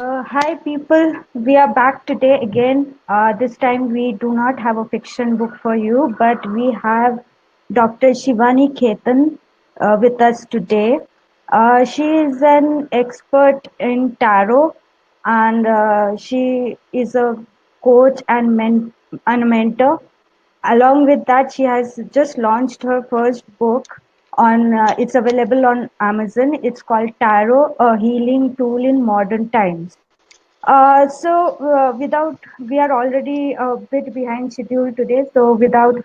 Hi, people. We are back today again. This time we do not have a fiction book for you, but we have Dr. Shivani Khetan with us today. She is an expert in tarot and she is a coach and, and a mentor. Along with that, she has just launched her first book on it's available on Amazon. It's called Tarot, a healing tool in modern times. Without, we are already a bit behind schedule today. So, without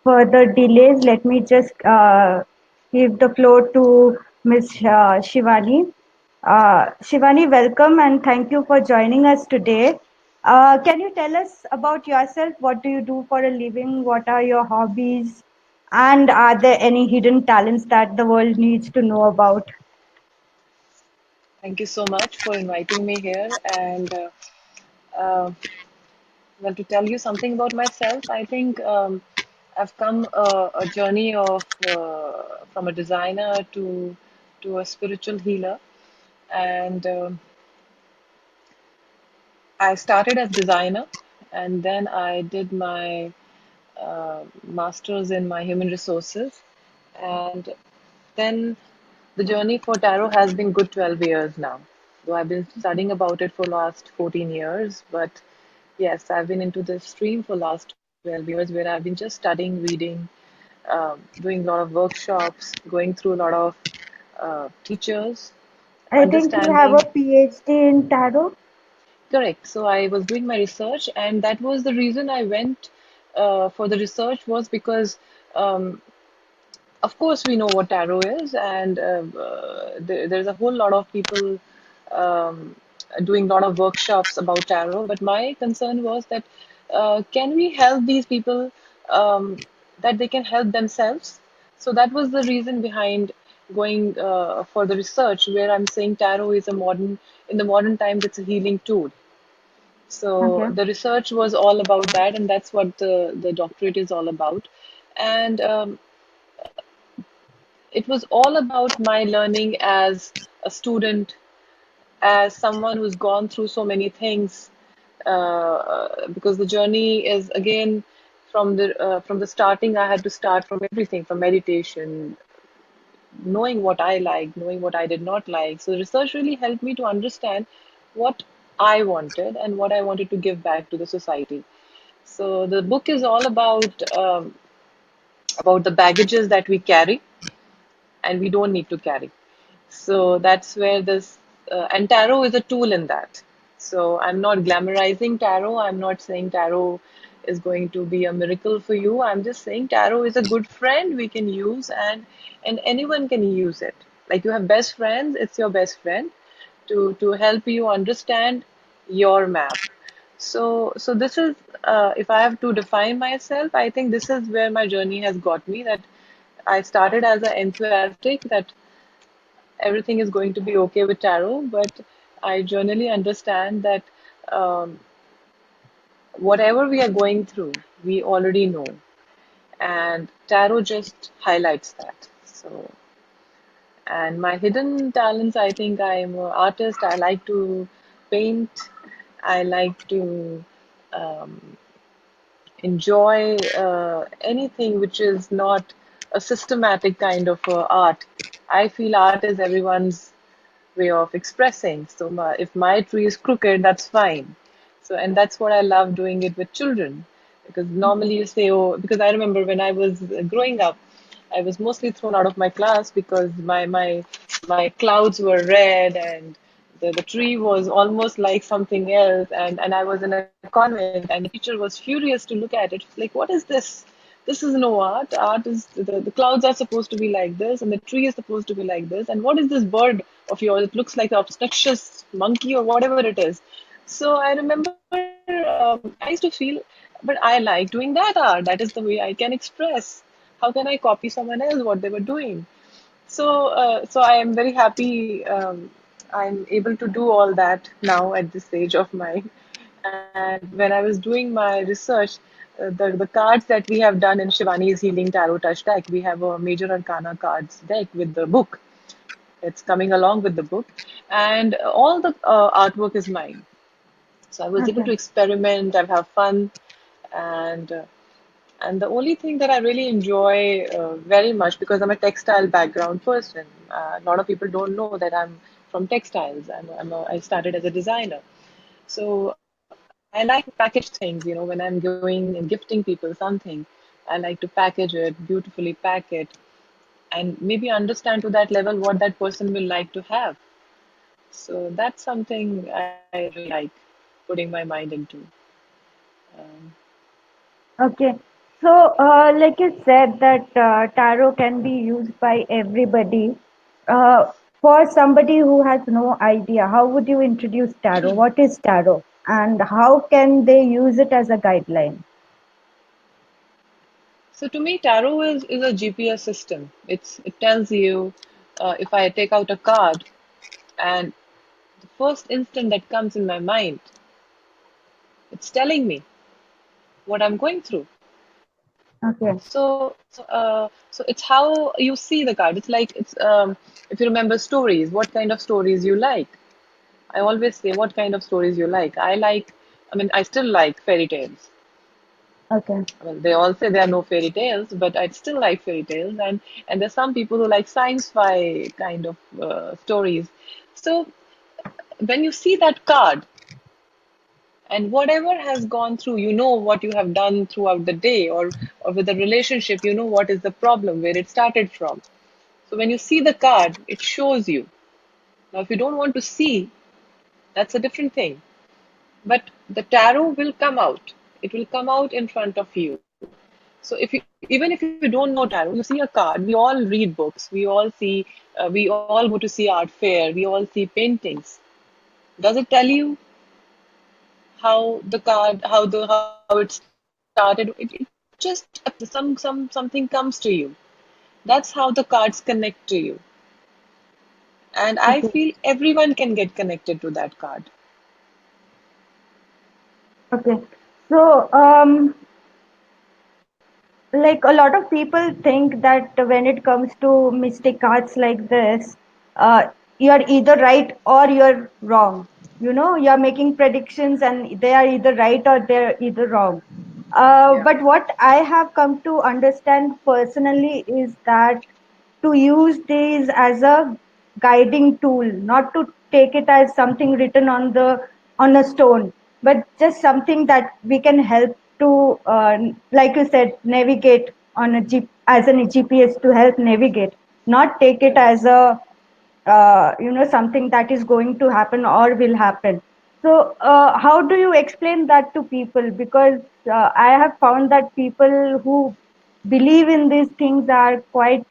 further delays, let me just give the floor to Ms. Shivani. Shivani, welcome and thank you for joining us today. Can you tell us about yourself? What do you do for a living? What are your hobbies? And are there any hidden talents that the world needs to know about? Thank you so much for inviting me here. And uh, well, to tell you something about myself, I think I've come a journey of from a designer to a spiritual healer. And I started as designer, and then I did my master's in my human resources, and then the journey for tarot has been good 12 years now. Though I've been studying about it for last 14 years, but yes, I've been into this stream for last 12 years where I've been just studying, reading, doing a lot of workshops, going through a lot of teachers, I think you have a understanding. PhD in tarot. Correct. So I was doing my research, and that was the reason I went for the research was because um, of course, we know what tarot is, and there's a whole lot of people um, doing a lot of workshops about tarot. But my concern was that can we help these people that they can help themselves? So that was the reason behind going for the research, where I'm saying tarot is a modern, in the modern times, it's a healing tool. So Okay. the research was all about that, and that's what the doctorate is all about. And it was all about my learning as a student, as someone who's gone through so many things, because the journey is again from the starting. I had to start from everything, from meditation, knowing what I liked, knowing what I did not like. So research really helped me to understand what I wanted and what I wanted to give back to the society. So the book is all about the baggages that we carry and we don't need to carry. So that's where this, and tarot is a tool in that. So I'm not glamorizing tarot. I'm not saying tarot is going to be a miracle for you. I'm just saying tarot is a good friend we can use, and anyone can use it. Like you have best friends, it's your best friend to help you understand your map. So this is, if I have to define myself, I think this is where my journey has got me. That I started as an enthusiastic that everything is going to be okay with tarot, but I generally understand that um, whatever we are going through, we already know, and tarot just highlights that. So, and my hidden talents, I think I'm an artist. I like to paint. I like to um, enjoy anything which is not a systematic kind of art. I feel art is everyone's way of expressing. So if my tree is crooked, that's fine. So, and that's what I love doing it with children. Because normally you say, oh, because I remember when I was growing up, I was mostly thrown out of my class because my clouds were red and the tree was almost like something else, and I was in a convent and the teacher was furious to look at it. Like, what is this? This is no art. Art is the clouds are supposed to be like this, and the tree is supposed to be like this. And what is this bird of yours? It looks like an obnoxious monkey or whatever it is. So I remember I used to feel, but I like doing that art. That is the way I can express. How can I copy someone else what they were doing? So I am very happy. I'm able to do all that now at this stage of mine. And when I was doing my research, the cards that we have done in Shivani's Healing Tarot Touch deck, we have a Major Arcana cards deck with the book. that's coming along with the book, and all the artwork is mine. So I was able Okay. to experiment, I have fun, and uh, and the only thing that I really enjoy very much, because I'm a textile background person, a lot of people don't know that I'm from textiles. I started as a designer. So I like to package things, when I'm going and gifting people something. I like to package it, beautifully pack it, and maybe understand to that level what that person will like to have. So that's something I really like putting my mind into. Um, Okay. So, like you said, that tarot can be used by everybody. Uh, for somebody who has no idea, how would you introduce tarot? What is tarot? And how can they use it as a guideline? So to me, tarot is a GPS system. It tells you if I take out a card and the first instant that comes in my mind, it's telling me what I'm going through. Okay. So it's how you see the card. It's like it's if you remember stories, what kind of stories you like. I always say what kind of stories you like. I mean, I still like fairy tales. Okay. Well, they all say there are no fairy tales, but I still like fairy tales, and there's some people who like science-fi kind of stories. So when you see that card and whatever has gone through, you know what you have done throughout the day, or with a relationship, you know what is the problem, where it started from. So when you see the card, it shows you. Now, if you don't want to see, that's a different thing. But the tarot will come out. It will come out in front of you. So even if you don't know tarot, you see a card. We all read books. We all go to see art fair. We all see paintings. Does it tell you how the card, how it started? It just something comes to you. That's how the cards connect to you. And I Okay. feel everyone can get connected to that card. Okay. So, like a lot of people think that when it comes to mystic arts like this, you're either right or you're wrong. You know, you're making predictions and they are either right or they're either wrong. Yeah. But what I have come to understand personally is that to use these as a guiding tool, not to take it as something written on a stone, but just something that we can help to, like you said, navigate on a as a GPS to help navigate, not take it as a something that is going to happen or will happen. So how do you explain that to people? Because I have found that people who believe in these things are quite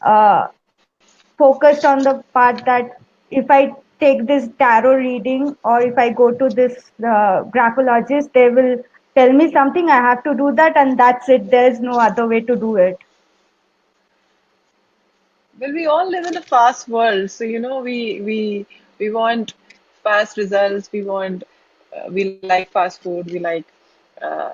uh, focused on the part that if I take this tarot reading or if I go to this graphologist, they will tell me something. I have to do that, and that's it. There's no other way to do it. Well, we all live in a fast world, so we want fast results. We like fast food. We like uh,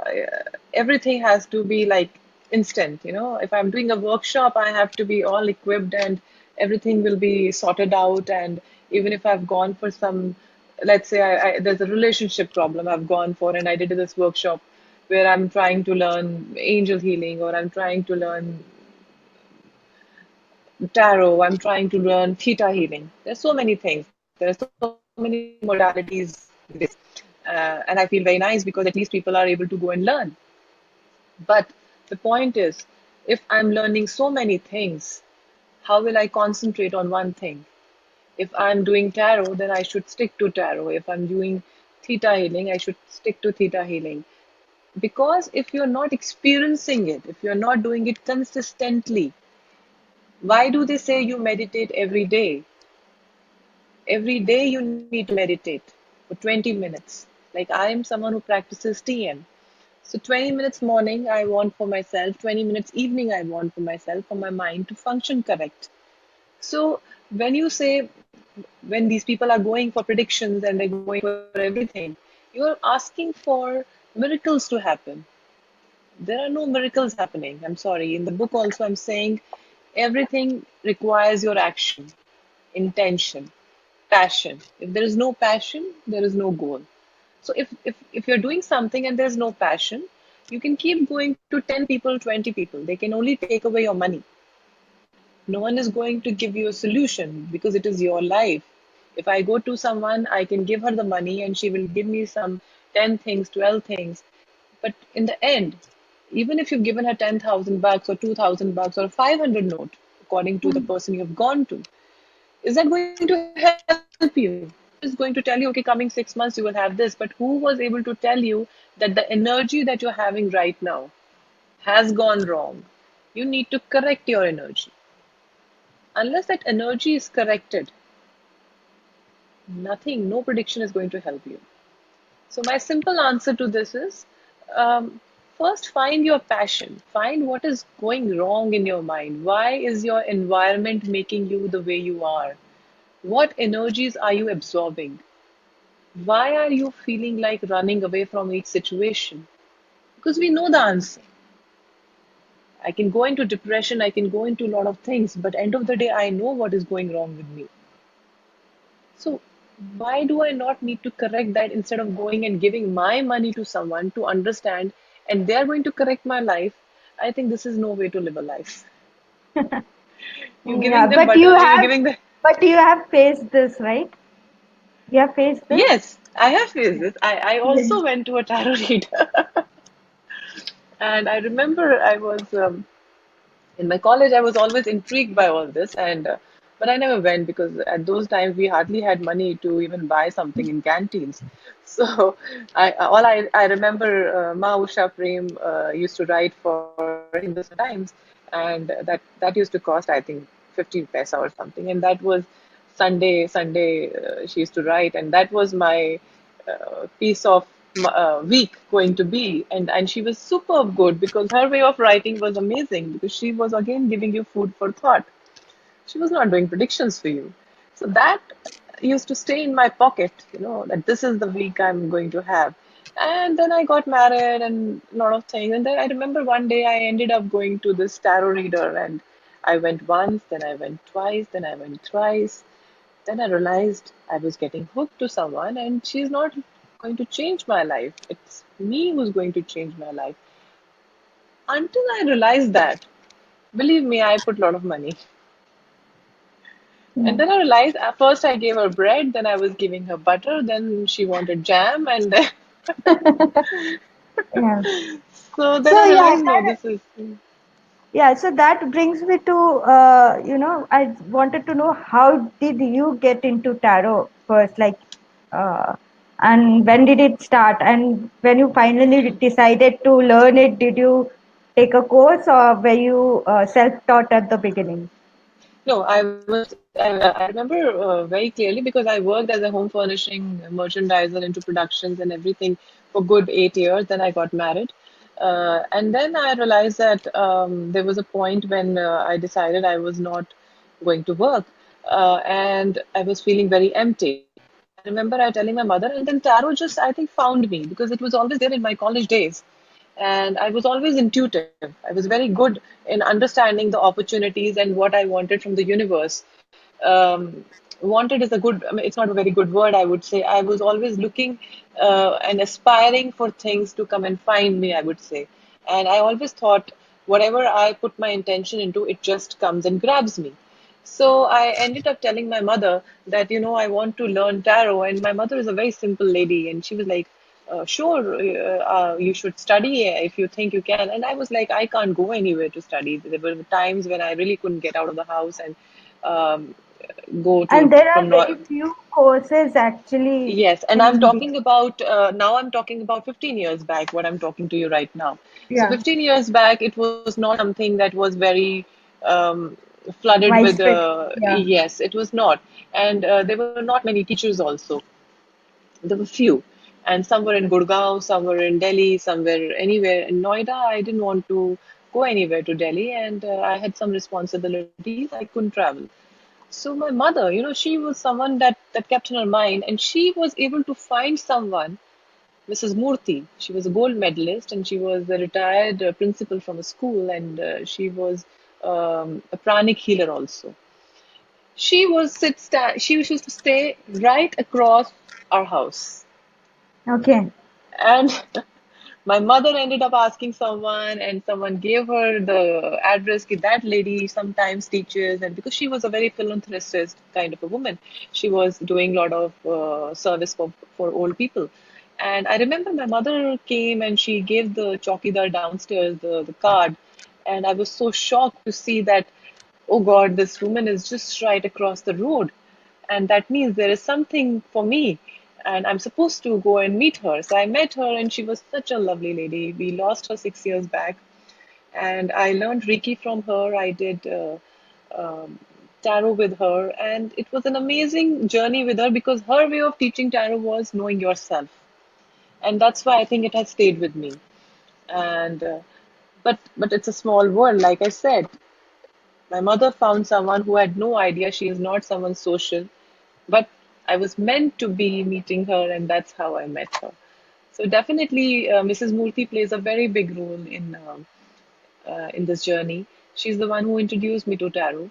everything has to be like instant. If I'm doing a workshop, I have to be all equipped and everything will be sorted out. And even if I've gone for some, let's say there's a relationship problem I've gone for, and I did this workshop where I'm trying to learn angel healing, or I'm trying to learn tarot, I'm trying to learn theta healing. There's so many things. There are so many modalities these days. And I feel very nice because at least people are able to go and learn. But the point is, if I'm learning so many things, how will I concentrate on one thing? If I'm doing tarot, then I should stick to tarot. If I'm doing theta healing, I should stick to theta healing. Because if you're not experiencing it, if you're not doing it consistently, why do they say you meditate every day? Every day you need to meditate for 20 minutes. Like I am someone who practices TM. So 20 minutes morning I want for myself, 20 minutes evening I want for myself, for my mind to function correct. So when you say, when these people are going for predictions and they're going for everything, you're asking for miracles to happen. There are no miracles happening. I'm sorry. In the book also I'm saying everything requires your action. intention, passion. If there is no passion, there is no goal. So if you're doing something and there's no passion, you can keep going to 10 people, 20 people. They can only take away your money. No one is going to give you a solution because it is your life. If I go to someone, I can give her the money and she will give me some 10 things, 12 things. But in the end, even if you've given her 10,000 bucks or 2,000 bucks or 500 note, according to the Mm. person you've gone to, is that going to help you? Who is going to tell you, okay, coming 6 months you will have this, but who was able to tell you that the energy that you're having right now has gone wrong? You need to correct your energy. Unless that energy is corrected, nothing, no prediction is going to help you. So, my simple answer to this is um, first find your passion, find what is going wrong in your mind. Why is your environment making you the way you are? What energies are you absorbing? Why are you feeling like running away from each situation? Because we know the answer. I can go into depression, I can go into a lot of things, but end of the day, I know what is going wrong with me. So why do I not need to correct that instead of going and giving my money to someone to understand and they're going to correct my life? I think this is no way to live a life. You're Yeah, giving them butter, you're giving them. but you have faced this, right? You have faced this? Yes, I have faced this. I Yes. also went to a tarot reader. And I remember I was in my college, I was always intrigued by all this, and but I never went because at those times we hardly had money to even buy something in canteens. So I remember Ma Usha Prem used to write for Hindustan Times, and that used to cost, I think, 15 paisa or something, and that was Sunday she used to write, and that was my piece of week going to be. And she was superb good because her way of writing was amazing because she was again giving you food for thought. She was not doing predictions for you. So that used to stay in my pocket, that this is the week I'm going to have. And then I got married and a lot of things. And then I remember one day I ended up going to this tarot reader, and I went once, then I went twice, then I went thrice. Then I realized I was getting hooked to someone, and she's not going to change my life. It's me who's going to change my life. Until I realized that, believe me, I put a lot of money. Yeah. And then I realized at first I gave her bread, then I was giving her butter, then she wanted jam, and then, Yeah. so then So I yeah, realized no, that this is. yeah. So that brings me to I wanted to know how did you get into tarot first, like, uh, and when did it start? And when you finally decided to learn it, did you take a course or were you self-taught at the beginning? No, I remember very clearly because I worked as a home furnishing merchandiser into productions and everything for good 8 years. Then I got married. And then I realized that there was a point when I decided I was not going to work, and I was feeling very empty. I remember I telling my mother, and then tarot just, I think, found me because it was always there in my college days. And I was always intuitive. I was very good in understanding the opportunities and what I wanted from the universe. Wanted is a good, I mean, it's not a very good word, I would say. I was always looking and aspiring for things to come and find me, I would say. And I always thought whatever I put my intention into, it just comes and grabs me. So I ended up telling my mother that, I want to learn tarot. And my mother is a very simple lady. And she was like, sure, you should study if you think you can. And I was like, I can't go anywhere to study. There were times when I really couldn't get out of the house and um, go to And there are from very no. few courses actually Yes, and I'm in India. talking about now. I'm talking about 15 years back. What I'm talking to you right now. So Yeah, 15 years back, it was not something that was very um, flooded with. widespread. Yeah. Yes, it was not, and there were not many teachers also. There were few, and some were in Gurgaon, some were in Delhi, some were anywhere. In Noida, I didn't want to go anywhere to Delhi, and I had some responsibilities. I couldn't travel. So my mother, she was someone that kept in her mind, and she was able to find someone, Mrs. Murthy. She was a gold medalist, and she was a retired principal from a school, and she was a pranic healer also. She used to stay right across our house. Okay. And my mother ended up asking someone, and someone gave her the address. Ki that lady sometimes teaches, and because she was a very philanthropist kind of a woman, she was doing a lot of service for old people. And I remember my mother came and she gave the chowkidar downstairs the card, and I was so shocked to see that, oh God, this woman is just right across the road. And that means there is something for me, and I'm supposed to go and meet her. So I met her, and she was such a lovely lady. We lost her 6 years back, and I learned Reiki from her. I did um, tarot with her, and it was an amazing journey with her because her way of teaching tarot was knowing yourself, and that's why I think it has stayed with me. And but it's a small world, like I said. My mother found someone who had no idea she is not someone social, but I was meant to be meeting her, and that's how I met her. So definitely, Mrs. Murthy plays a very big role in this journey. She's the one who introduced me to tarot,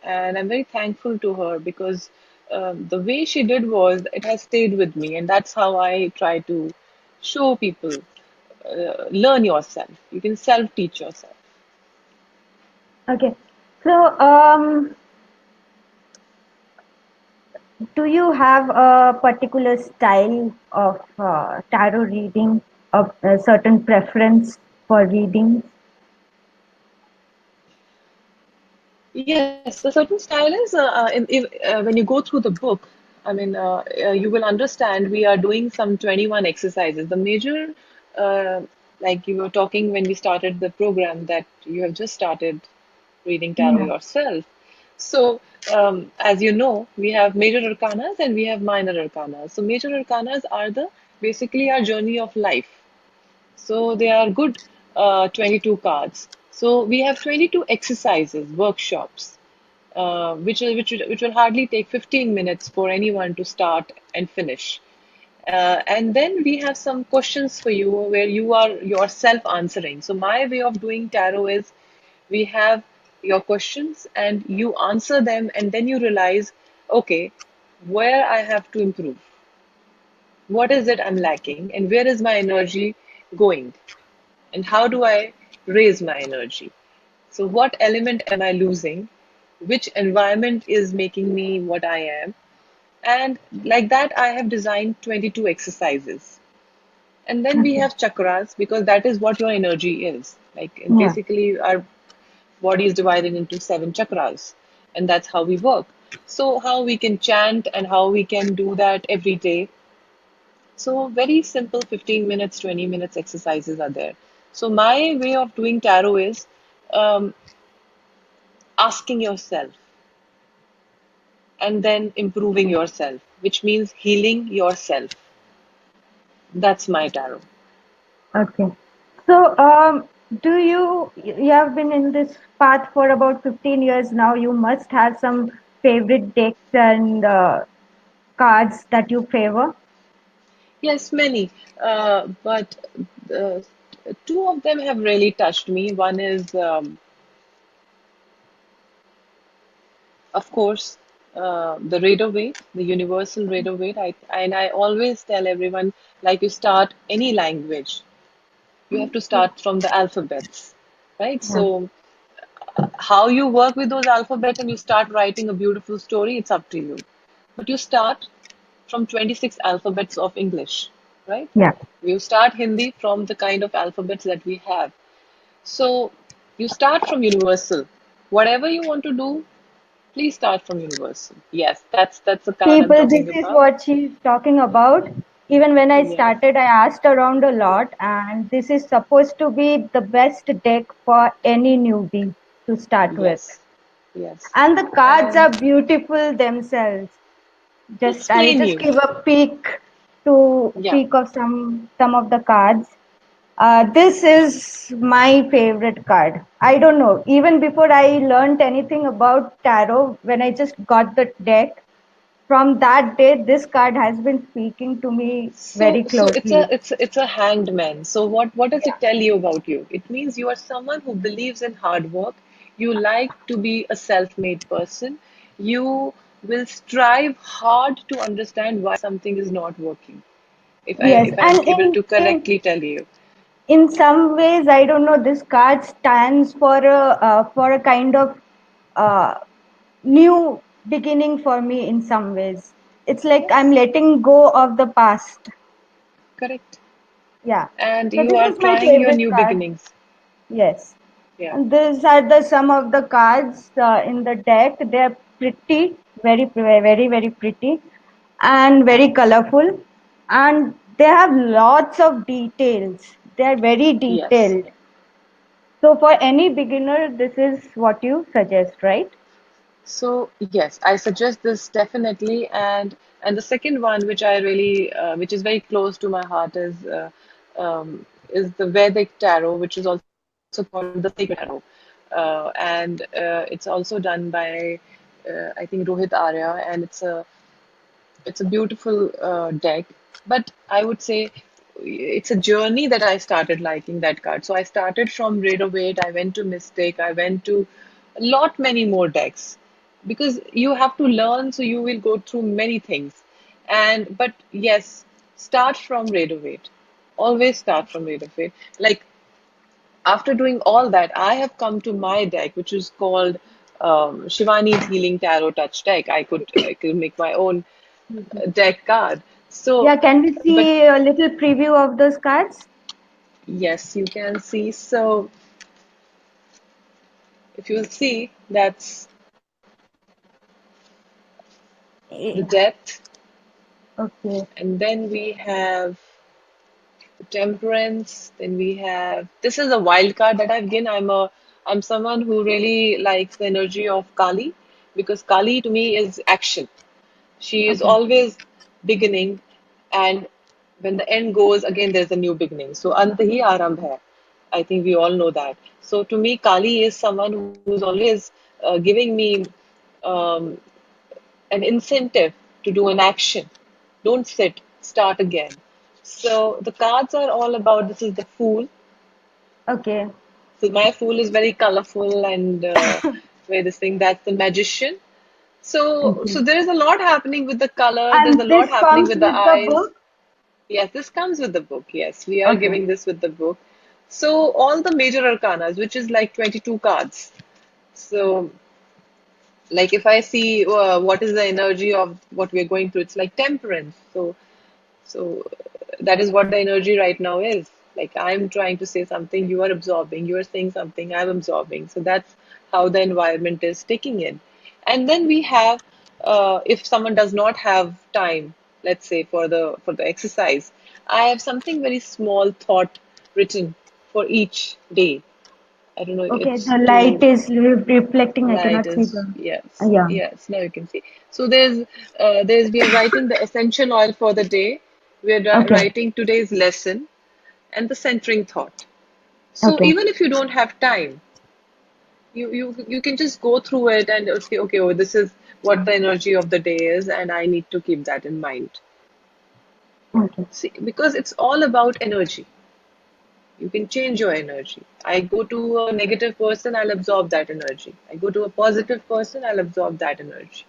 and I'm very thankful to her because the way she did was it has stayed with me, and that's how I try to show people. Learn yourself. You can self-teach yourself. Okay. So, do you have a particular style of tarot reading, a certain preference for reading? Yes, the certain style is when you go through the book, I mean, you will understand we are doing some 21 exercises. The major, uh, like you were talking when we started the program, that you have just started reading tarot Yeah. yourself. So, as you know, we have major arcanas and we have minor arcanas. So, major arcanas are the basically our journey of life. So they are good 22 cards. So we have 22 exercises, workshops, which will hardly take 15 minutes for anyone to start and finish. And then we have some questions for you where you are yourself answering. So my way of doing tarot is we have your questions and you answer them, and then you realize, okay, where I have to improve, what is it I'm lacking, and where is my energy going, and how do I raise my energy? So, what element am I losing? Which environment is making me what I am? And like that, I have designed 22 exercises. And then we Okay. have chakras because that is what your energy is. Like, and Yeah. basically, our body is divided into seven chakras, and that's how we work. So, how we can chant and how we can do that every day. So, very simple 15 minutes, 20 minutes exercises are there. So, my way of doing tarot is um, asking yourself and then improving yourself, which means healing yourself. That's my tarot. Okay. So, do you have been in this path for about 15 years now? You must have some favorite decks and cards that you favor. Yes, many. But uh, two of them have really touched me. One is, of course, the Rider Waite, the universal Rider Waite. And I always tell everyone, like you start any language, you have to start from the alphabets, right? Yeah. So how you work with those alphabets and you start writing a beautiful story, it's up to you. But you start from 26 alphabets of English, right? Yeah. You start Hindi from the kind of alphabets that we have. So you start from universal. Whatever you want to do, please start from universal. Yes, that's the card I'm People, this talking is about. what she's talking about. Even when I Yes, started, I asked around a lot, and this is supposed to be the best deck for any newbie to start with. yes, yes. And the cards And are beautiful themselves. Just I'll explain just you. give a Yeah. peek of some of the cards. This is my favorite card. I don't know. Even before I learned anything about tarot, when I just got the deck, from that day, this card has been speaking to me So, very so closely. it's a hanged man. So what does Yeah. it tell you about you? It means you are someone who believes in hard work. You like to be a self-made person. you will strive hard to understand why something is not working. Yes, If I'm and able to correctly tell you. in some ways, I don't know, this card stands for a kind of uh, new beginning for me in some ways. It's like I'm Yes, letting go of the past. correct. Yeah. And So you this are is my trying your favorite new card. beginnings. Yes. Yeah. And these are the some of the cards in the deck. They are pretty, very pretty, and very colorful, and they have lots of details. They are very Yes. detailed. So for any beginner, this is what you suggest, right? So yes, I suggest this definitely, and the second one, which I really, which is very close to my heart, is the Vedic tarot, which is also called the sacred tarot, and it's also done by I think Rohit Arya, and it's a beautiful deck, but I would say it's a journey that I started liking that card. So I started from Renovate, I went to Mistake, I went to a lot many more decks because you have to learn, so you will go through many things. And but yes, start from Renovate. Always start from Renovate. Like after doing all that, I have come to my deck, which is called Shivani's Healing Tarot Touch deck. I could make my own deck card. Yeah, So, can we but see a little preview of those cards? yes, you can see. So, if you'll see, that's the Yeah. depth, Okay. and then we have the temperance. Then we have this is a wild card that I've given. I'm someone who really likes the energy of Kali because Kali to me is action. She is Okay. always beginning, and when the end goes, again there's a new beginning. So ant hi arambh hai. I think we all know that. So to me, Kali is someone who's always giving me um, an incentive to do an action. Don't sit, start again. So the cards are all about this is the Fool. Okay. So my Fool is very colorful and where this thing that's the Magician. So Okay. there is a lot happening with the color. There's a And lot this happening comes with the with the eyes. book? Yes, this comes with the book. Yes, we are Okay. giving this with the book. So all the major arcanas, which is like 22 cards. So like if I see what is the energy of what we're going through, it's like temperance. So that is what the energy right now is. Like I'm trying to say something, you are absorbing, you are saying something, I'm absorbing. So that's how the environment is taking in. And then we have, if someone does not have time, let's say for the exercise, I have something very small thought written for each day. I don't know, Okay. it's The light to is reflecting. I light cannot see is the. yes, Yeah. yes. Now you can see. So there's we are writing the essential oil for the day. We are Okay. writing today's lesson and the centering thought. So Okay. even if you don't have time, you can just go through it and say, okay, oh, this is what the energy of the day is, and I need to keep that in mind. Okay. See, because it's all about energy. You can change your energy. I go to a negative person, I'll absorb that energy. I go to a positive person, I'll absorb that energy.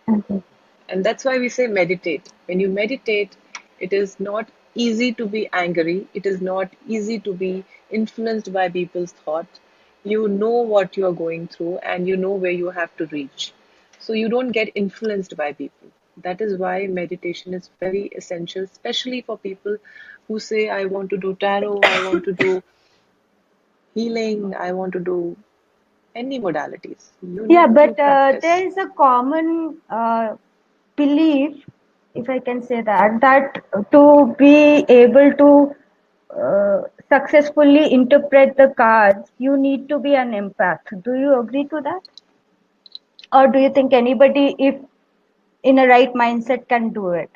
Okay. And that's why we say meditate. When you meditate, it is not easy to be angry. It is not easy to be influenced by people's thought. You know what you are going through and you know where you have to reach. So you don't get influenced by people. That is why meditation is very essential, especially for people who say, I want to do tarot, I want to do healing, I want to do any modalities. You Yeah, need to but practice. there is a common belief, if I can say that, that to be able to successfully interpret the cards, you need to be an empath. Do you agree to that? Or do you think anybody, if in a right mindset, can do it?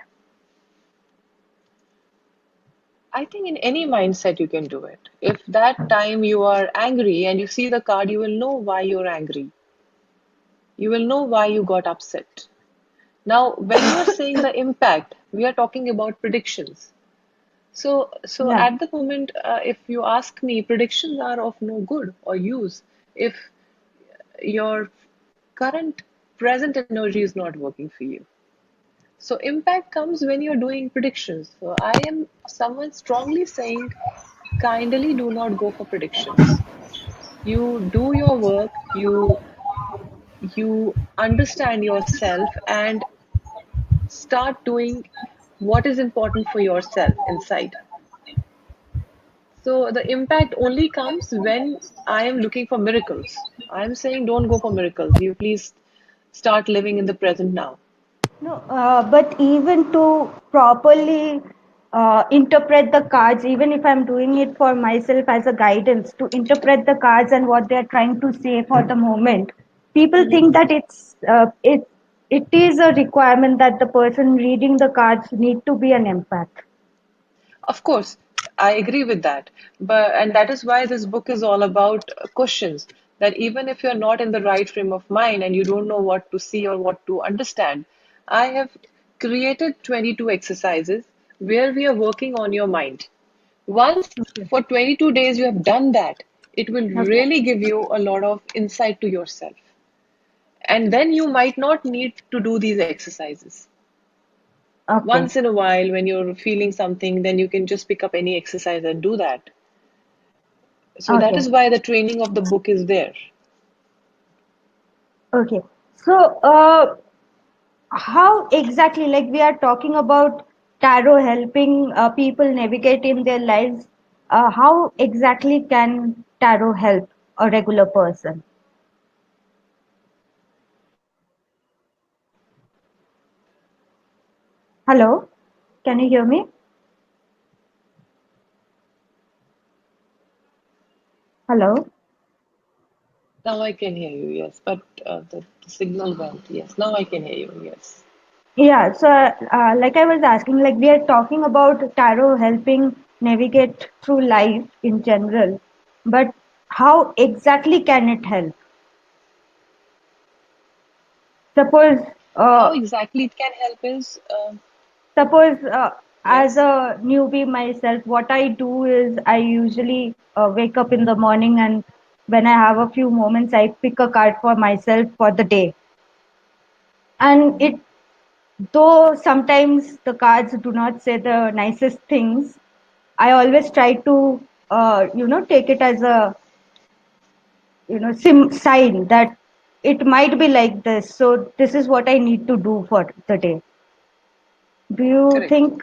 I think in any mindset you can do it. If that time you are angry and you see the card, you will know why you're angry. You will know why you got upset. Now, when you are saying the impact, we are talking about predictions. So Yeah. at the moment, if you ask me, predictions are of no good or use if your current present energy is not working for you. So impact comes when you're doing predictions. So I am someone strongly saying, kindly do not go for predictions. You do your work, you understand yourself and start doing what is important for yourself inside. So the impact only comes when I am looking for miracles. I'm saying don't go for miracles. You please start living in the present now. No, but even to properly interpret the cards, even if I'm doing it for myself as a guidance, to interpret the cards and what they're trying to say for the moment, people think that it is a requirement that the person reading the cards need to be an empath. Of course, I agree with that. But and that is why this book is all about questions. That even if you're not in the right frame of mind and you don't know what to see or what to understand, I have created 22 exercises where we are working on your mind. Once Okay. for 22 days you have done that, it will Okay. really give you a lot of insight to yourself. And then you might not need to do these exercises. Okay. Once in a while, when you're feeling something, then you can just pick up any exercise and do that. So that Okay. is why the training of the book is there. Okay. So, how exactly, like we are talking about tarot helping people navigate in their lives, how exactly can tarot help a regular person? Hello, can you hear me? Hello. Now I can hear you, yes, but the signal went. Yes, now I can hear you, yes. Yeah, so like I was asking, like we are talking about tarot helping navigate through life in general, but how exactly can it help? Suppose How uh, exactly it can help is, Suppose, as yes. a newbie myself, what I do is I usually wake up in the morning, and when I have a few moments, I pick a card for myself for the day. And Mhm. though sometimes the cards do not say the nicest things, I always try to, take it as a, sign that it might be like this. So this is what I need to do for the day. Do you Correct. think,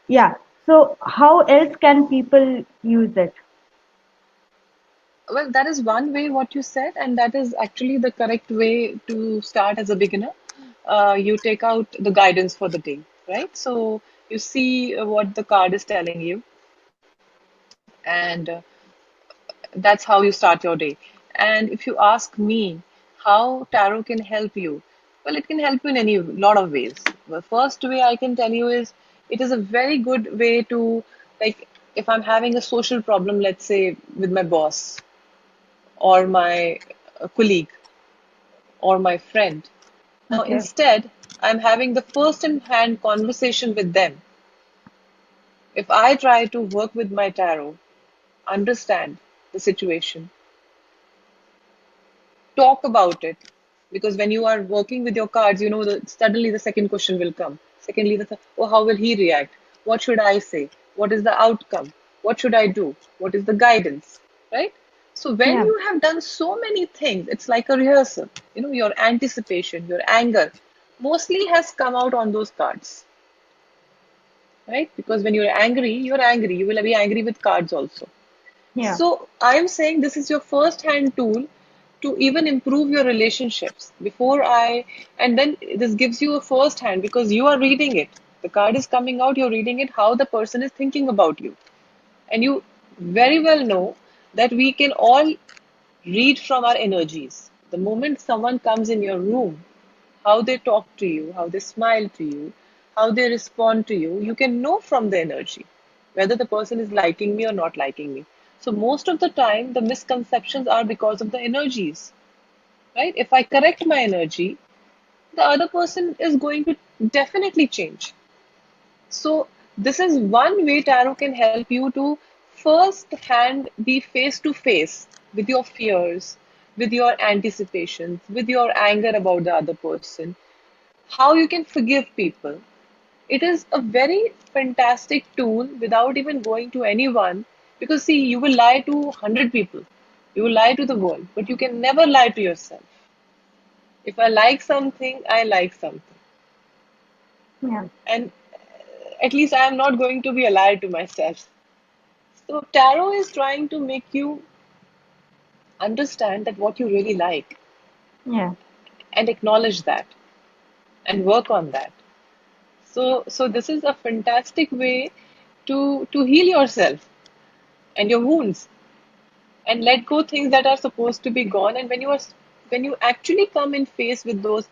yeah. So how else can people use it? Well, that is one way what you said, and that is actually the correct way to start as a beginner. You take out the guidance for the day, right? So you see what the card is telling you, and that's how you start your day. And if you ask me how tarot can help you, well, it can help you in any lot of ways. The first way I can tell you is it is a very good way to, like, if I'm having a social problem, let's say with my boss or my colleague or my friend. Now, Okay. instead, I'm having the first in hand conversation with them. If I try to work with my tarot, understand the situation, talk about it, because when you are working with your cards, you know that suddenly the second question will come. Secondly, oh, how will he react? What should I say? What is the outcome? What should I do? What is the guidance? Right? So when Yeah. you have done so many things, it's like a rehearsal. You know, your anticipation, your anger, mostly has come out on those cards, right? Because when you're angry, you're angry. You will be angry with cards also. Yeah. So I am saying this is your first hand tool to even improve your relationships and then this gives you a first hand because you are reading it. The card is coming out, you're reading it, how the person is thinking about you. And you very well know that we can all read from our energies. The moment someone comes in your room, how they talk to you, how they smile to you, how they respond to you, you can know from the energy whether the person is liking me or not liking me. So, most of the time, the misconceptions are because of the energies, right? If I correct my energy, the other person is going to definitely change. So, this is one way tarot can help you to first hand be face to face with your fears, with your anticipations, with your anger about the other person, how you can forgive people. It is a very fantastic tool without even going to anyone. Because, see, you will lie to 100 people, you will lie to the world, but you can never lie to yourself. If I like something, I like something. Yeah. And at least I am not going to be a liar to myself. So, tarot is trying to make you understand that what you really like Yeah. and acknowledge that and work on that. So this is a fantastic way to heal yourself and your wounds and let go things that are supposed to be gone. And when you actually come in face with those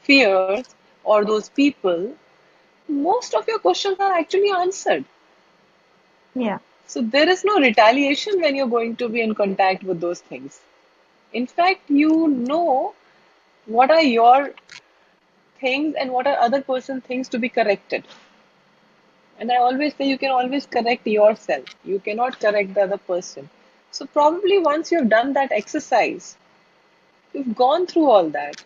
fears or those people, most of your questions are actually answered. Yeah. So there is no retaliation when you're going to be in contact with those things. In fact, you know what are your things and what are other person things to be corrected. And I always say you can always correct yourself. You cannot correct the other person. So probably once you've done that exercise, you've gone through all that,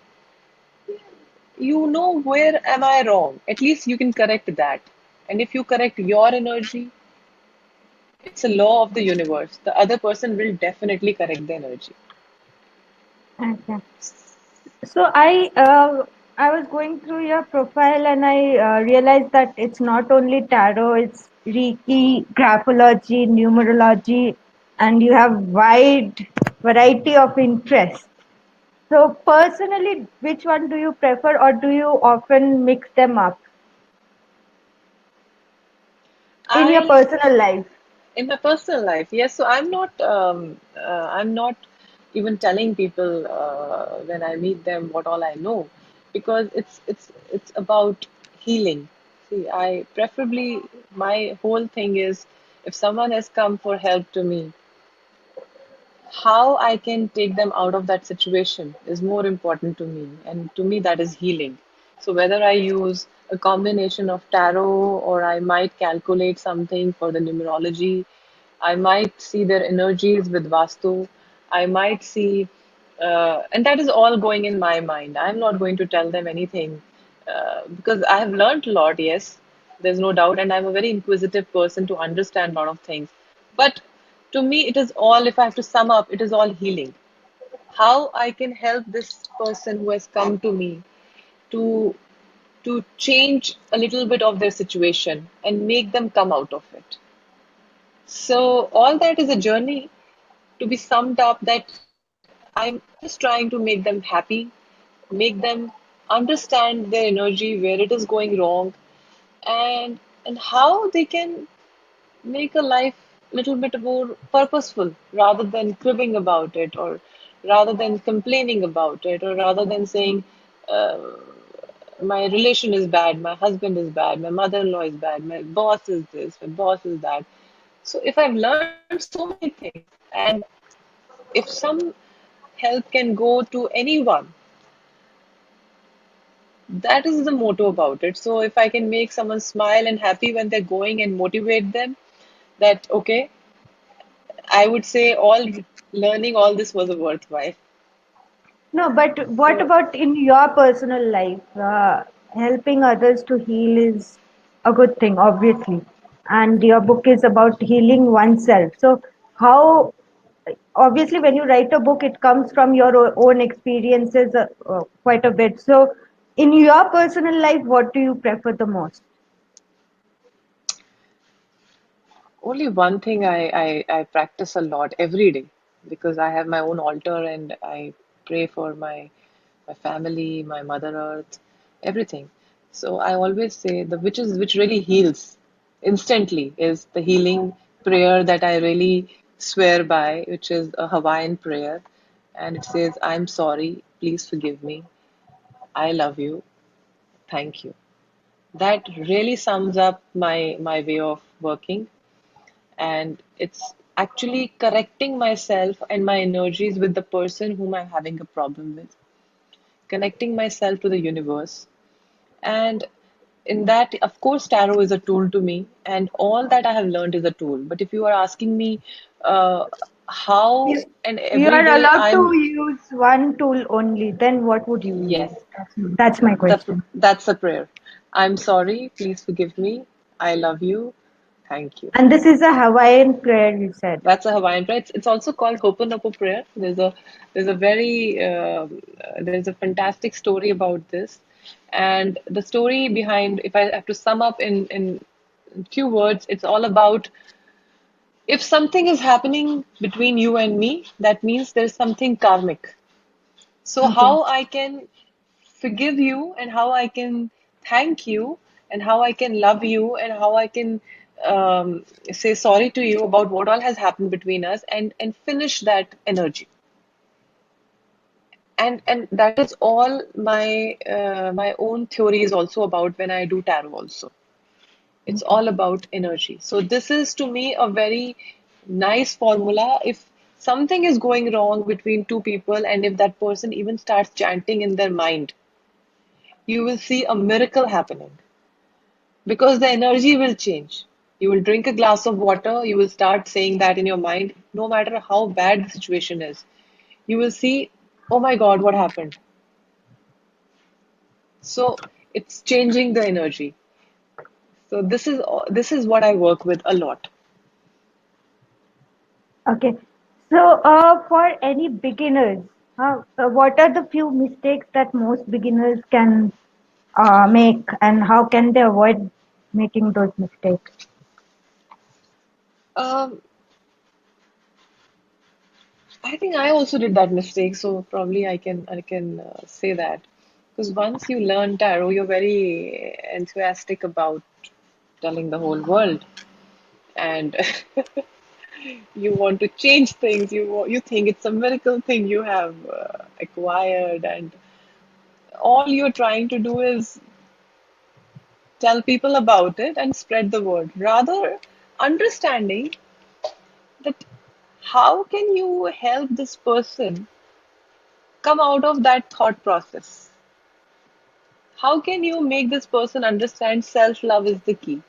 you know where am I wrong. At least you can correct that. And if you correct your energy, it's a law of the universe. The other person will definitely correct the energy. Okay. So I was going through your profile and I realized that it's not only tarot, it's Reiki, graphology, numerology, and you have wide variety of interests. So personally, which one do you prefer, or do you often mix them up in your I personal life? In my personal life, yes. So I'm not even telling people when I meet them what all I know, because it's about healing. See, I preferably, my whole thing is, if someone has come for help to me, how I can take them out of that situation is more important to me. And to me, that is healing. So whether I use a combination of tarot or I might calculate something for the numerology, I might see their energies with Vastu, I might see, and that is all going in my mind. I'm not going to tell them anything because I have learned a lot, yes, there's no doubt, and I'm a very inquisitive person to understand a lot of things. But to me, it is all, if I have to sum up, it is all healing. How I can help this person who has come to me to change a little bit of their situation and make them come out of it. So all that is a journey to be summed up that I'm just trying to make them happy, make them understand their energy, where it is going wrong, and how they can make a life a little bit more purposeful rather than cribbing about it, or rather than complaining about it, or rather than saying uh, my relation is bad, my husband is bad, my mother-in-law is bad, my boss is this, my boss is that. So if I've learned so many things, and if some help can go to anyone, that is the motto about it. So if I can make someone smile and happy when they're going and motivate them, that okay, I would say all learning all this was a worthwhile. No, but what So about in your personal life? Helping others to heal is a good thing, obviously. And your book is about healing oneself. So, how, obviously, when you write a book, it comes from your own experiences quite a bit. So, in your personal life, what do you prefer the most? only one thing I practice a lot every day, because I have my own altar and I pray for my family, my Mother Earth, everything. So I always say the which really heals instantly is the healing prayer that I really swear by, which is a Hawaiian prayer, and it says, "I'm sorry, please forgive me, I love you, thank you." That really sums up my way of working, and it's actually correcting myself and my energies with the person whom I'm having a problem with, connecting myself to the universe. And in that, of course, tarot is a tool to me, and all that I have learned is a tool. But if you are asking me, how If and you every are day allowed I'm, to use one tool only, then what would you use? yes, That's my question. that's a prayer. I'm sorry, please forgive me. I love you. Thank you. And this is a Hawaiian prayer, you said. That's a Hawaiian prayer. It's also called Ho'oponopo prayer. There's a very there's a fantastic story about this, and the story behind, if I have to sum up in few words, it's all about if something is happening between you and me, that means there's something karmic. So Okay. how I can forgive you and how I can thank you and how I can love you and how I can say sorry to you about what all has happened between us and finish that energy. And that is all my own theory is also about when I do tarot also. It's Okay. all about energy. So this is to me a very nice formula. If something is going wrong between two people and if that person even starts chanting in their mind, you will see a miracle happening because the energy will change. You will drink a glass of water, you will start saying that in your mind, no matter how bad the situation is. You will see, oh my God, what happened? So it's changing the energy. So this is what I work with a lot. Okay. So, for any beginners, what are the few mistakes that most beginners can make, and how can they avoid making those mistakes? Um, I think I also did that mistake, so probably I can say that because once you learn tarot, you're very enthusiastic about telling the whole world, and you want to change things. You think it's a miracle thing you have acquired, and all you're trying to do is tell people about it and spread the word, rather understanding that how can you help this person come out of that thought process. How can you make this person understand self love is the key?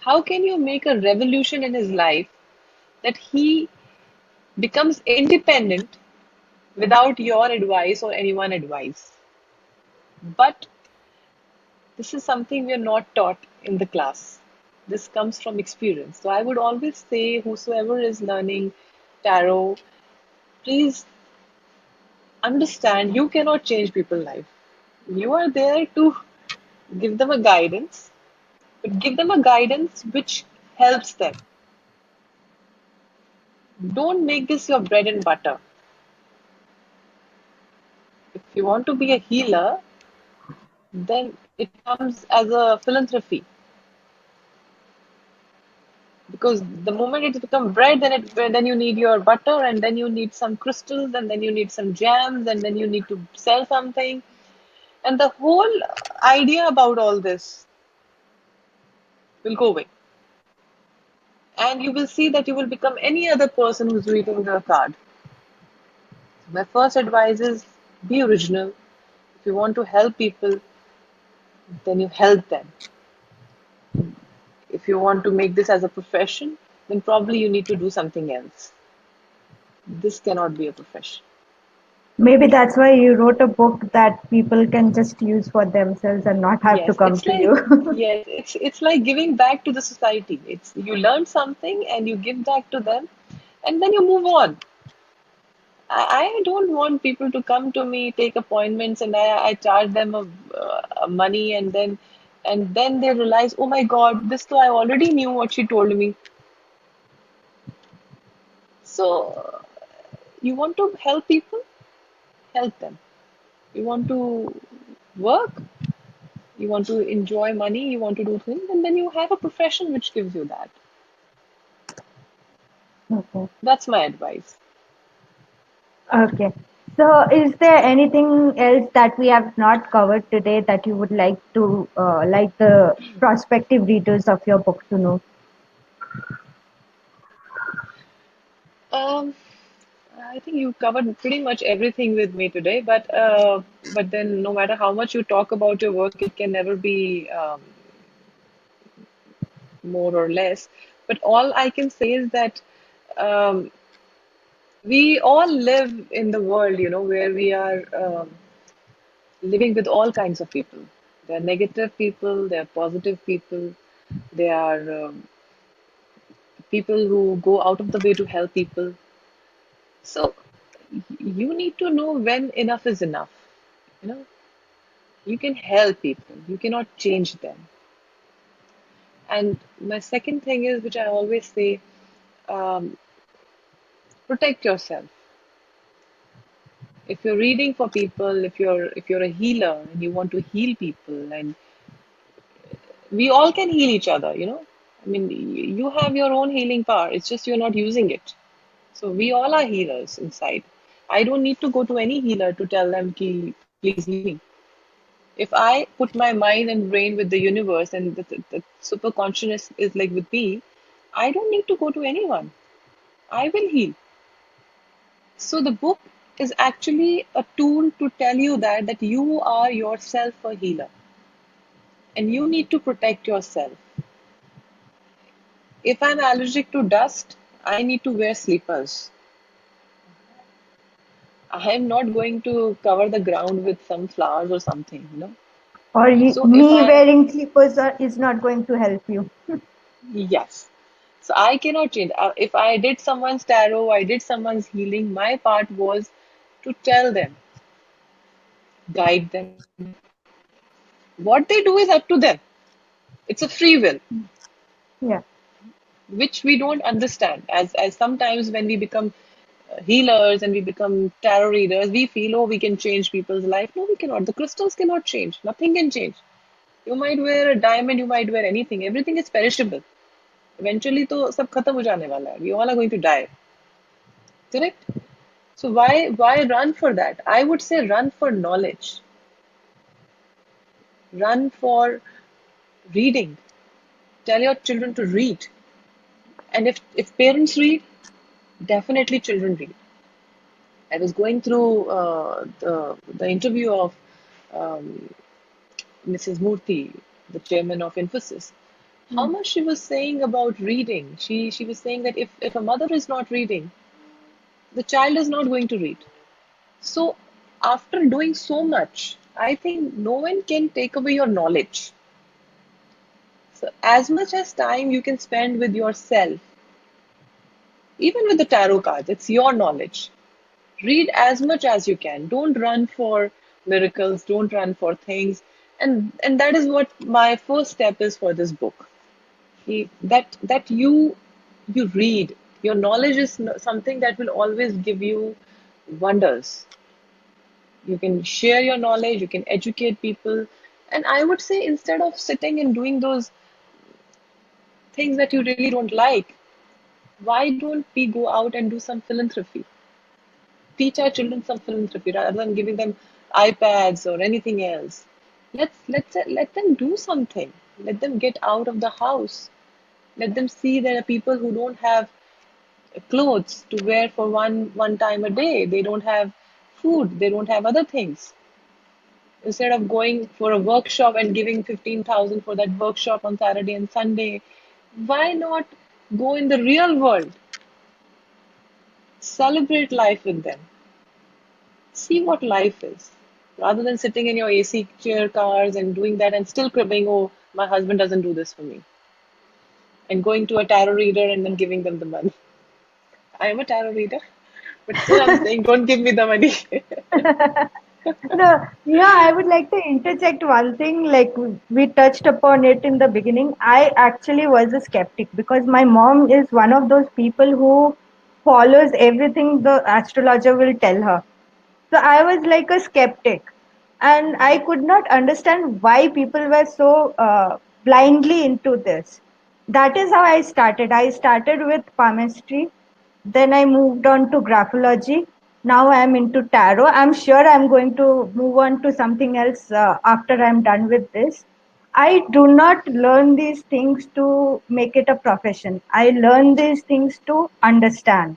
How can you make a revolution in his life that he becomes independent without your advice or anyone advice? But this is something we are not taught in the class. This comes from experience. So I would always say, whosoever is learning tarot, please understand you cannot change people's life. You are there to give them a guidance, but give them a guidance which helps them. Don't make this your bread and butter. If you want to be a healer, then it comes as a philanthropy. Because the moment it's become bread, then you need your butter, and then you need some crystals, and then you need some jams, and then you need to sell something. And the whole idea about all this will go away. And you will see that you will become any other person who's reading the card. My first advice is be original. If you want to help people, then you help them. If you want to make this as a profession, then probably you need to do something else. This cannot be a profession. Maybe that's why you wrote a book that people can just use for themselves and not have to Yes, come it's to like you. yes, it's like giving back to the society. It's you learn something and you give back to them, and then you move on. I don't want people to come to me, take appointments, and I charge them a money, and then they realize, oh my God, this though I already knew what she told me. So you want to help people, help them. You want to work, you want to enjoy money, you want to do things, and then you have a profession which gives you that. Okay. That's my advice. Okay. So, is there anything else that we have not covered today that you would like the prospective readers of your book to know? Um, I think you covered pretty much everything with me today, but then no matter how much you talk about your work, it can never be more or less. But all I can say is that um, we all live in the world, where we are living with all kinds of people. There are negative people, there are positive people, there are people who go out of the way to help people. So you need to know when enough is enough. You know, you can help people, you cannot change them. And my second thing is, which I always say, um, protect yourself. If you're reading for people, if you're a healer and you want to heal people, and we all can heal each other, I mean, you have your own healing power. It's just you're not using it. So we all are healers inside. I don't need to go to any healer to tell them, ki, please heal me. If I put my mind and brain with the universe and the super consciousness is like with me, I don't need to go to anyone. I will heal. So the book is actually a tool to tell you that you are yourself a healer and you need to protect yourself. If I'm allergic to dust, I need to wear slippers. I am not going to cover the ground with some flowers or something. Or So if me I, wearing slippers is not going to help you. yes. So I cannot change. If I did someone's tarot, I did someone's healing, my part was to tell them, guide them. What they do is up to them. It's a free will, Yeah. which we don't understand. As sometimes when we become healers and we become tarot readers, we feel, oh, we can change people's life. No, we cannot. The crystals cannot change. Nothing can change. You might wear a diamond, you might wear anything. Everything is perishable. Eventually, तो सब खत्म हो जाने वाला है. We all are going to die. Correct? So why run for that? I would say run for knowledge. Run for reading. Tell your children to read. And if parents read, definitely children read. I was going through the interview of Mrs. Murthy, the chairman of Infosys. How Mm. much she was saying about reading. She was saying that if a mother is not reading, the child is not going to read. So after doing so much, I think no one can take away your knowledge. So as much as time you can spend with yourself, even with the tarot cards, it's your knowledge. Read as much as you can. Don't run for miracles, don't run for things. And that is what my first step is for this book. That you read. Your knowledge is something that will always give you wonders. You can share your knowledge, you can educate people. And I would say instead of sitting and doing those things that you really don't like, why don't we go out and do some philanthropy? Teach our children some philanthropy rather than giving them iPads or anything else. Let them do something. Let them get out of the house. Let them see there are people who don't have clothes to wear for one time a day. They don't have food. They don't have other things. Instead of going for a workshop and giving 15,000 for that workshop on Saturday and Sunday, why not go in the real world? Celebrate life with them. See what life is. Rather than sitting in your AC chair cars and doing that and still cribbing, oh, my husband doesn't do this for me. And going to a tarot reader and then giving them the money. I am a tarot reader, but still I'm saying don't give me the money. No, I would like to interject one thing. Like we touched upon it in the beginning. I actually was a skeptic because my mom is one of those people who follows everything the astrologer will tell her. So I was like a skeptic, and I could not understand why people were so blindly into this. That is how I started. I started with palmistry, then I moved on to graphology. Now I am into tarot. I'm sure I'm going to move on to something else after I'm done with this. I do not learn these things to make it a profession. I learn these things to understand.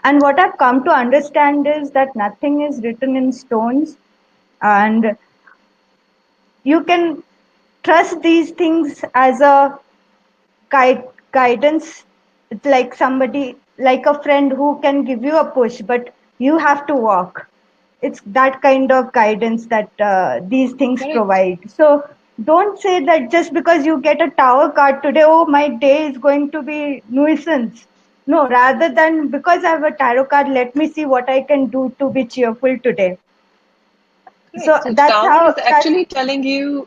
And what I've come to understand is that nothing is written in stones, and you can trust these things as a guide, guidance. It's like somebody. like a friend who can give you a push, but you have to walk. It's that kind of guidance that these things Correct. provide. So don't say that just because you get a tower card today, oh, my day is going to be nuisance. No, rather than because I have a tarot card, let me see what I can do to be cheerful today. So Correct. So that's tower how is that's actually telling you,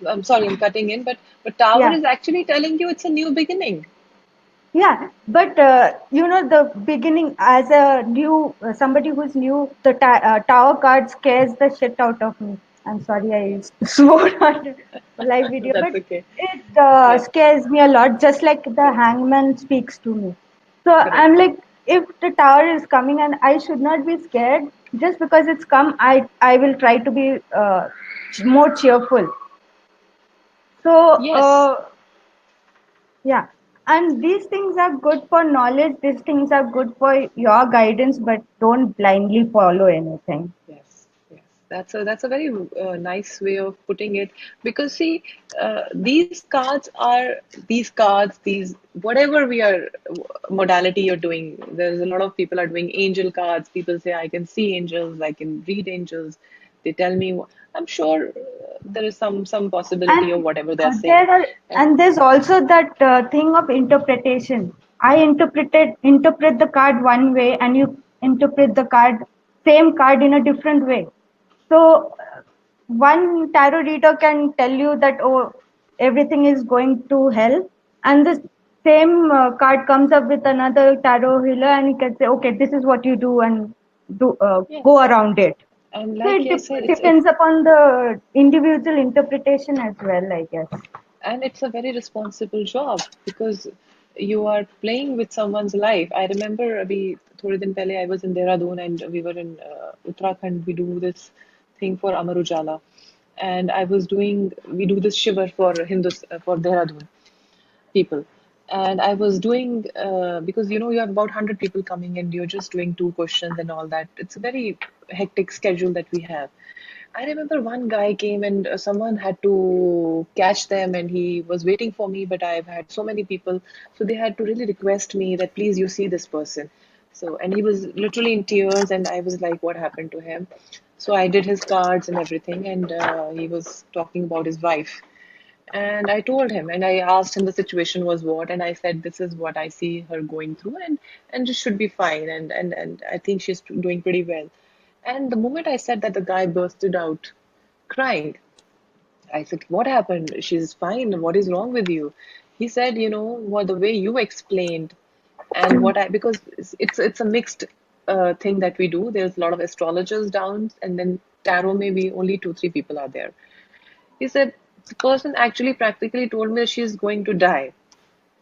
I'm sorry, I'm cutting in, but tower yeah. is actually telling you it's a new beginning. Yeah, but the beginning as a new somebody who's new, the tower card scares the shit out of me. I'm sorry, I swore on the live video, That's but okay. it Yeah, scares me a lot, just like the correct, hangman speaks to me. So I'm correct. like, if the tower is coming and I should not be scared, just because it's come, I will try to be more cheerful. So Yes, yeah, and these things are good for knowledge, these things are good for your guidance, but don't blindly follow anything. yes, yes. That's a very nice way of putting it. Because see, these cards, these whatever we are modality you're doing. There's a lot of people are doing angel cards. People say I can see angels, I can read angels. They tell me. I'm sure there is some possibility of And whatever they're saying. there are, And and there's also that thing of interpretation. I interpret the card one way, and you interpret the same card in a different way. So one tarot reader can tell you that, oh, everything is going to hell, and the same card comes up with another tarot healer, and he can say, okay, this is what you do, and go yes, around it. and So like it I said, it's depends upon the individual interpretation as well, I guess. and it's a very responsible job because you are playing with someone's life. I remember अभी थोड़े दिन पहले I was in Dehradun and we were in Uttarakhand. We do this thing for Amar Ujala, and we do this shiver for Hindus for Dehradun people. And I was doing, because you have about 100 people coming and you're just doing two questions and all that. It's a very hectic schedule that we have. I remember one guy came and someone had to catch them and he was waiting for me, but I've had so many people. So they had to really request me that please you see this person. So, and he was literally in tears and I was like, what happened to him? So I did his cards and everything, and he was talking about his wife. And I told him, and I asked him the situation was what, and I said, this is what I see her going through, and she should be fine, and I think she's doing pretty well. And the moment I said that, the guy bursted out crying. I said, what happened? She's fine. What is wrong with you? He said, what the way you explained, and what I because it's a mixed thing that we do. There's a lot of astrologers down, and then tarot maybe only two, three people are there. He said the person actually practically told me that she's going to die.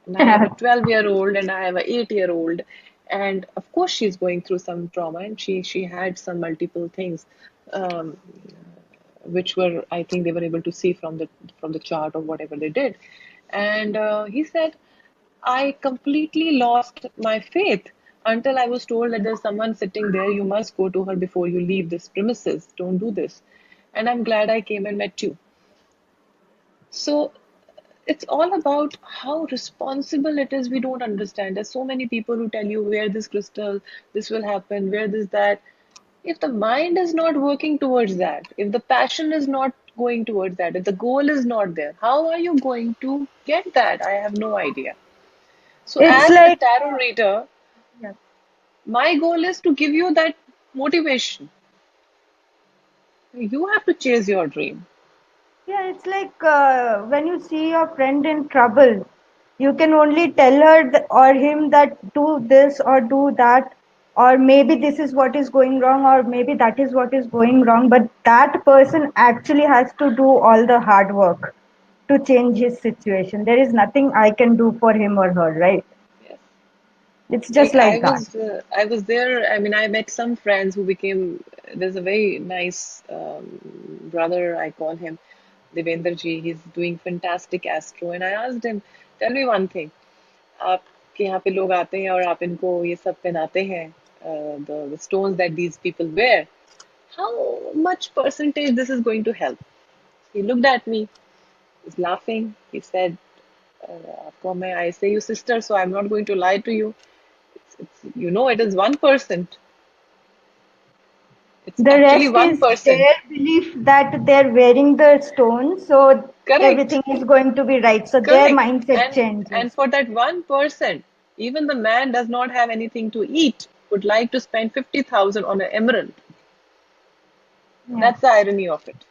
And I have a 12-year-old and I have a 8-year-old. And of course she's going through some trauma and she had some multiple things, um, which were, I think they were able to see from the chart or whatever they did. And he said, I completely lost my faith until I was told that there's someone sitting there. You must go to her before you leave this premises. Don't do this. And I'm glad I came and met you. So it's all about how responsible it is. We don't understand. There's so many people who tell you wear this crystal, this will happen, wear this, that. If the mind is not working towards that, if the passion is not going towards that, if the goal is not there, how are you going to get that? I have no idea. So, It's as a like, tarot reader, yeah, my goal is to give you that motivation. You have to chase your dream. yeah, it's like when you see your friend in trouble, you can only tell her or him that do this or do that, or maybe this is what is going wrong, or maybe that is what is going wrong. But that person actually has to do all the hard work to change his situation. There is nothing I can do for him or her, right? Yes. It's just Like like that. I was there. I mean, I met some friends who became. There's a very nice brother. I call him Devender ji. He's doing fantastic astro, and I asked him, "Tell me one thing. आपके यहाँ पे लोग आते हैं और आप इनको ये सब पहनाते हैं, the stones that these people wear. How much percentage this is going to help?" He looked at me. He's laughing. He said, "आपको मैं I say you sister, so I'm not going to lie to you. It's it is 1%. It's The actually rest is 1%. their belief that they're wearing the stone, so Correct. everything is going to be right. So their Correct. mindset And changes. for that 1%, even the man does not have anything to eat, would like to spend 50,000 on an emerald. Yeah. That's the irony of it.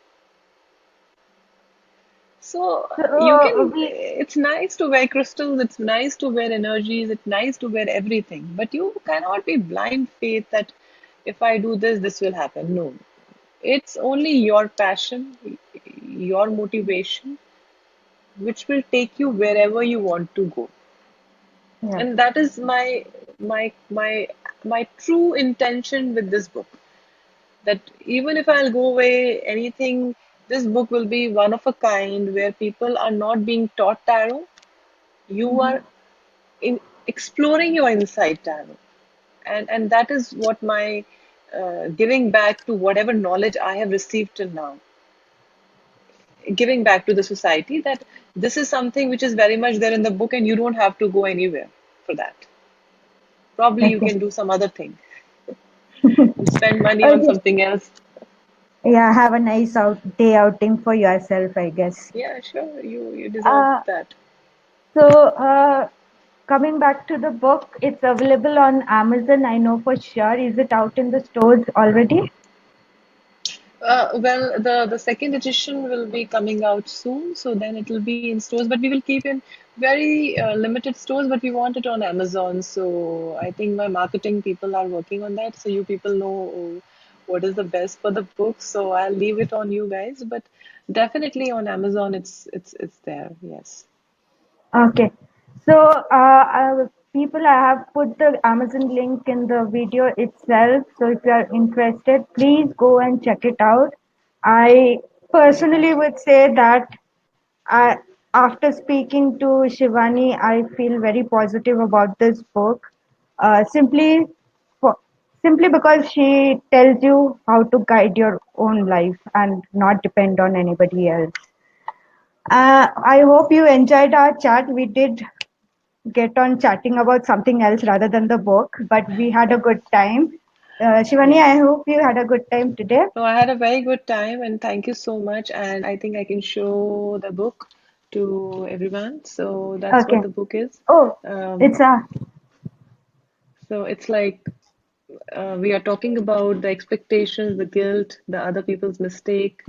So you So can, we, it's nice to wear crystals, it's nice to wear energies, it's nice to wear everything, but you cannot be blind faith that if I do this, this will happen. No, it's only your passion, your motivation, which will take you wherever you want to go. yeah. And that is my true intention with this book. That even if I'll go away, anything, this book will be one of a kind where people are not being taught tarot. You Mhm. are in exploring your inside tarot, and that is what my giving back to whatever knowledge I have received till now, giving back to the society, that this is something which is very much there in the book, and you don't have to go anywhere for that. Probably you Okay. can do some other thing and spend money on Okay. something else. Yeah, have a nice day outing for yourself, I guess. Yeah, sure, you deserve Uh, that. so coming back to the book, it's available on Amazon, I know for sure. Is it out in the stores already? Well, the second edition will be coming out soon, so then it will be in stores. But we will keep in very limited stores. But we want it on Amazon, so I think my marketing people are working on that. So you people know what is the best for the book. So I'll leave it on you guys. But definitely on Amazon, it's there. Yes. Okay. So, people, I have put the Amazon link in the video itself. So, if you are interested, please go and check it out. I personally would say that I, after speaking to Shivani, I feel very positive about this book. Simply for, simply because she tells you how to guide your own life and not depend on anybody else. I hope you enjoyed our chat. We did get on chatting about something else rather than the book, but we had a good time. Shivani, I Yes. hope you had a good time today. No, I had a very good time, and thank you so much. And I think I can show the book to everyone. So that's what Okay. the book is. Oh, Um, it's a so it's like we are talking about the expectations, the guilt, the other people's mistake,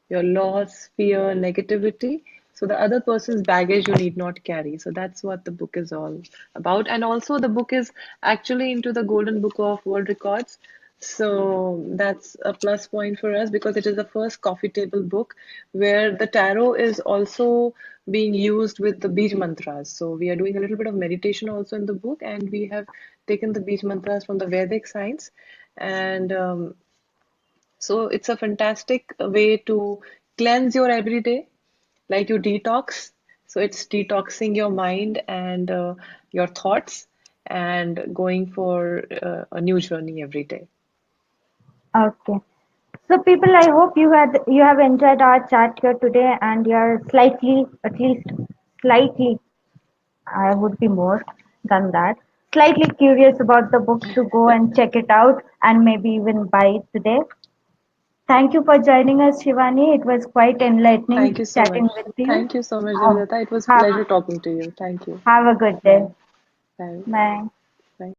your loss, fear, negativity. So the other person's baggage you need not carry. So that's what the book is all about. And also the book is actually into the Golden Book of World Records. So that's a plus point for us because it is the first coffee table book where the tarot is also being used with the Bij mantras. So we are doing a little bit of meditation also in the book, and we have taken the Bij mantras from the Vedic science. And so it's a fantastic way to cleanse your everyday, like you detox. So it's detoxing your mind and your thoughts and going for a new journey every day. okay. So, people, I hope you have enjoyed our chat here today, and you're slightly, at least slightly, I would be more than that, slightly curious about the book to go and check it out and maybe even buy it today. Thank you for joining us, Shivani. It was quite Thank enlightening you so chatting much. with you. Thank you so much, Have, Devlata. It was have, pleasure talking to you. Thank you. have a good day. Bye. Bye. Bye. Bye.